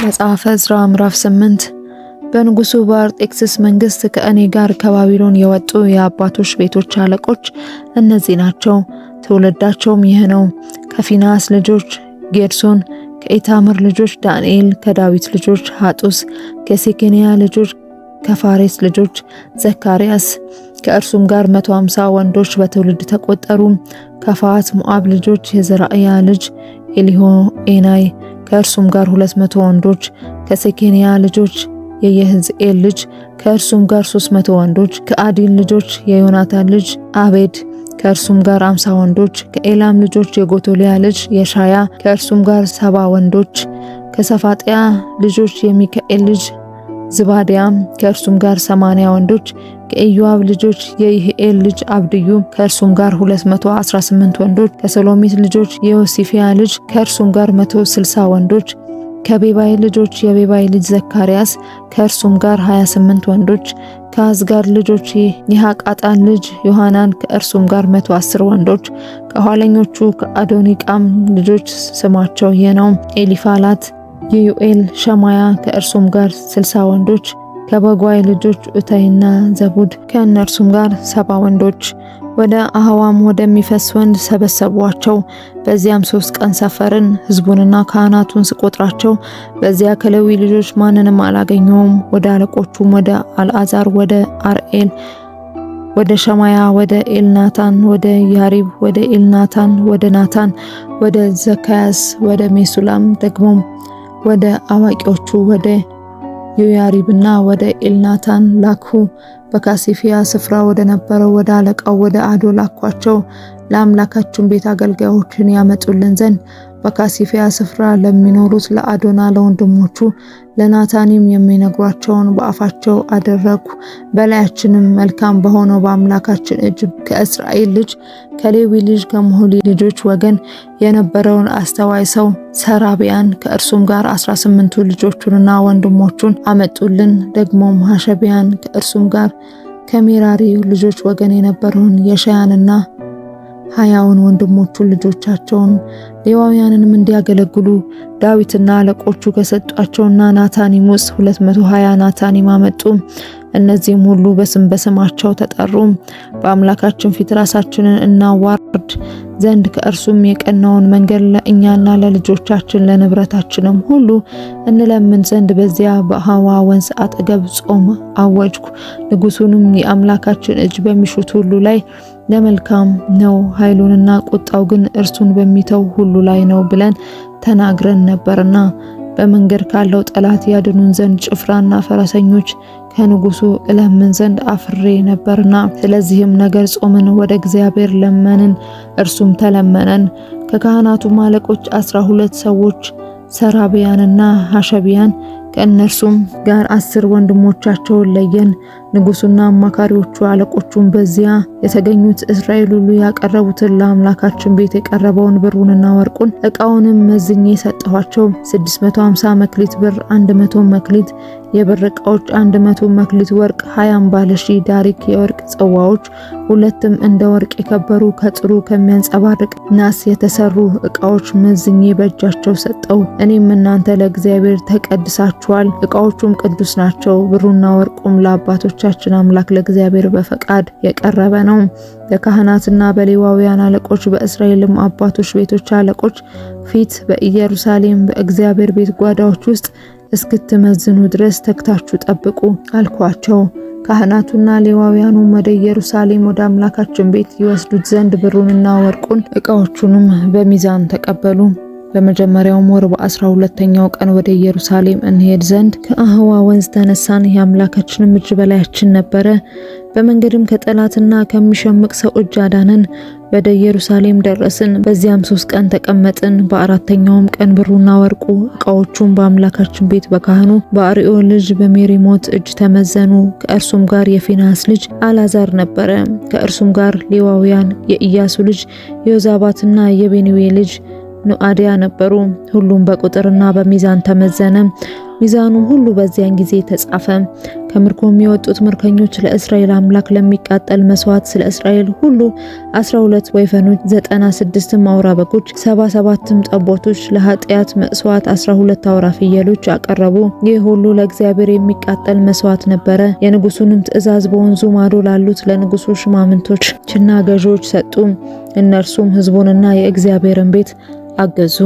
መጽሐፈ ዕዝራ ምዕራፍ 8 በንጉሱ በአርጤክስስ መንግስት ከእኔ ጋር ከባቢሎን የወጡ የአባቶች ቤቶች አለቆች እነዚህ ናቸው። ትውልዳቸውም ይህ ነው። ከፊናስ ልጆች ጌድሶን፣ ከኢታምር ልጆች ዳንኤል፣ ከዳዊት ልጆች ሐጡስ፣ ከሴኬንያ ልጆች ከፋሬስ ልጆች ዘካርያስ። ከእርሱም ጋር 150 ወንዶች በትውልድ ተቆጠሩ። ከፋት ሞዓብ ልጆች የዘራእያ ልጅ ኤሊሆዔናይ፣ ከእርሱም ጋር 200 ወንዶች። ከሴኬንያ ልጆች የየሕዝኤል ልጅ፣ ከእርሱም ጋር 300 ወንዶች። ከአዲን ልጆች የዮናታን ልጅ አቤድ፣ ከእርሱም ጋር 50 ወንዶች። ከኤላም ልጆች የጎቶሊያ ልጅ የሻያ፣ ከእርሱም ጋር 70 ወንዶች። ከሰፋጥያ ልጆች የሚካኤል ልጅ ዝባድያም፣ ከእርሱም ጋር 80 ወንዶች። ከኢዮአብ ልጆች የይህኤል ልጅ አብድዩ፣ ከእርሱም ጋር 218 ወንዶች። ከሰሎሚት ልጆች የዮሲፍያ ልጅ፣ ከእርሱም ጋር 160 ወንዶች። ከቤባይ ልጆች የቤባይ ልጅ ዘካርያስ፣ ከእርሱም ጋር 28 ወንዶች። ከአዝጋድ ልጆች የሐቃጣን ልጅ ዮሐናን፣ ከእርሱም ጋር 110 ወንዶች። ከኋለኞቹ ከአዶኒቃም ልጆች ስማቸው ይህ ነው፣ ኤሊፋላት፣ የዩኤል፣ ሸማያ፣ ከእርሱም ጋር 60 ወንዶች። ከበጓይ ልጆች ኡታይና ዘቡድ፣ ከእነርሱም ጋር 70 ወንዶች። ወደ አህዋም ወደሚፈስ ወንዝ ሰበሰቧቸው። በዚያም 3 ቀን ሰፈርን። ሕዝቡንና ካህናቱን ስቆጥራቸው በዚያ ከሌዊ ልጆች ማንንም አላገኘውም። ወደ አለቆቹም ወደ አልዓዛር፣ ወደ አርኤል፣ ወደ ሸማያ፣ ወደ ኤልናታን፣ ወደ ያሪብ፣ ወደ ኤልናታን፣ ወደ ናታን፣ ወደ ዘካያስ፣ ወደ ሜሱላም፣ ደግሞም ወደ አዋቂዎቹ ወደ ዮያሪብና ወደ ኤልናታን ላኩ። በካሲፊያ ስፍራ ወደ ነበረው ወደ አለቃው ወደ አዶ ላኳቸው። ለአምላካችን ቤት አገልጋዮችን ያመጡልን ዘንድ በካሲፊያ ስፍራ ለሚኖሩት ለአዶና ለወንድሞቹ ለናታኒም የሚነግሯቸውን በአፋቸው አደረጉ። በላያችንም መልካም በሆነው በአምላካችን እጅ ከእስራኤል ልጅ ከሌዊ ልጅ ከሞሖሊ ልጆች ወገን የነበረውን አስተዋይ ሰው ሰራቢያን ከእርሱም ጋር 18 ልጆቹንና ወንድሞቹን አመጡልን። ደግሞም ሐሸቢያን ከእርሱም ጋር ከሜራሪ ልጆች ወገን የነበረውን የሻያንና 20 ወንድሞቹን ልጆቻቸውን ሌዋውያንንም እንዲያገለግሉ ዳዊትና አለቆቹ ከሰጧቸውና ናታኒም ውስጥ 220 ናታኒም አመጡ። እነዚህም ሁሉ በስም በስማቸው ተጠሩ። በአምላካችን ፊት ራሳችንን እናዋርድ ዘንድ ከእርሱም የቀናውን መንገድ ለእኛና ለልጆቻችን ለንብረታችንም ሁሉ እንለምን ዘንድ በዚያ በአህዋ ወንዝ አጠገብ ጾም አወጅኩ። ንጉሱንም የአምላካችን እጅ በሚሹት ሁሉ ላይ ለመልካም ነው፣ ኃይሉንና ቁጣው ግን እርሱን በሚተው ሁሉ ላይ ነው ብለን ተናግረን ነበርና በመንገድ ካለው ጠላት ያድኑን ዘንድ ጭፍራና ፈረሰኞች ከንጉሱ እለምን ዘንድ አፍሬ ነበርና፣ ስለዚህም ነገር ጾምን፣ ወደ እግዚአብሔር ለመንን፣ እርሱም ተለመነን። ከካህናቱ አለቆች 12 ሰዎች ሰራቢያንና ሐሸቢያን ከእነርሱም ጋር 10 ወንድሞቻቸውን ለየን። ንጉሱና አማካሪዎቹ አለቆቹም በዚያ የተገኙት እስራኤል ሁሉ ያቀረቡትን ለአምላካችን ቤት የቀረበውን ብሩንና ወርቁን ዕቃውንም መዝኜ ሰጠኋቸው። 650 መክሊት ብር፣ 100 መክሊት የብር ዕቃዎች፣ 100 መክሊት ወርቅ፣ 20 ባለሺ ዳሪክ የወርቅ ጽዋዎች፣ 2 እንደ ወርቅ የከበሩ ከጥሩ ከሚያንጸባርቅ ናስ የተሰሩ ዕቃዎች መዝኜ በእጃቸው ሰጠው። እኔም እናንተ ለእግዚአብሔር ተቀድሳችኋል፣ ዕቃዎቹም ቅዱስ ናቸው፣ ብሩና ወርቁም ለአባቶቻችን አምላክ ለእግዚአብሔር በፈቃድ የቀረበ ነው። በካህናትና በሌዋውያን አለቆች በእስራኤልም አባቶች ቤቶች አለቆች ፊት በኢየሩሳሌም በእግዚአብሔር ቤት ጓዳዎች ውስጥ እስክትመዝኑ ድረስ ተግታችሁ ጠብቁ አልኳቸው። ካህናቱና ሌዋውያኑ ወደ ኢየሩሳሌም ወደ አምላካችን ቤት ይወስዱት ዘንድ ብሩንና ወርቁን ዕቃዎቹንም በሚዛን ተቀበሉ። በመጀመሪያውም ወር በ12ኛው ቀን ወደ ኢየሩሳሌም እንሄድ ዘንድ ከአህዋ ወንዝ ተነሳን። የአምላካችንም እጅ በላያችን ነበረ። በመንገድም ከጠላትና ከሚሸምቅ ሰው እጅ አዳነን። ወደ ኢየሩሳሌም ደረስን። በዚያም 3 ቀን ተቀመጥን። በአራተኛውም ቀን ብሩና ወርቁ ዕቃዎቹም በአምላካችን ቤት በካህኑ በአርዮ ልጅ በሜሪሞት እጅ ተመዘኑ። ከእርሱም ጋር የፊናስ ልጅ አልዓዛር ነበረ። ከእርሱም ጋር ሌዋውያን የኢያሱ ልጅ ዮዛባትና የቤንዊ ልጅ ኖአድያ ነበሩ። ሁሉም በቁጥርና በሚዛን ተመዘነ። ሚዛኑም ሁሉ በዚያን ጊዜ ተጻፈ። ከምርኮ የሚወጡት ምርኮኞች ለእስራኤል አምላክ ለሚቃጠል መስዋዕት ስለ እስራኤል ሁሉ 12 ወይፈኖች፣ 96 አውራ በጎች፣ 77 ጠቦቶች፣ ለኃጢአት መስዋዕት 12 አውራ ፍየሎች አቀረቡ። ይህ ሁሉ ለእግዚአብሔር የሚቃጠል መስዋዕት ነበረ። የንጉሱንም ትእዛዝ በወንዙ ማዶ ላሉት ለንጉሱ ሽማምንቶችና ገዢዎች ሰጡ። እነርሱም ሕዝቡንና የእግዚአብሔርን ቤት አገዙ።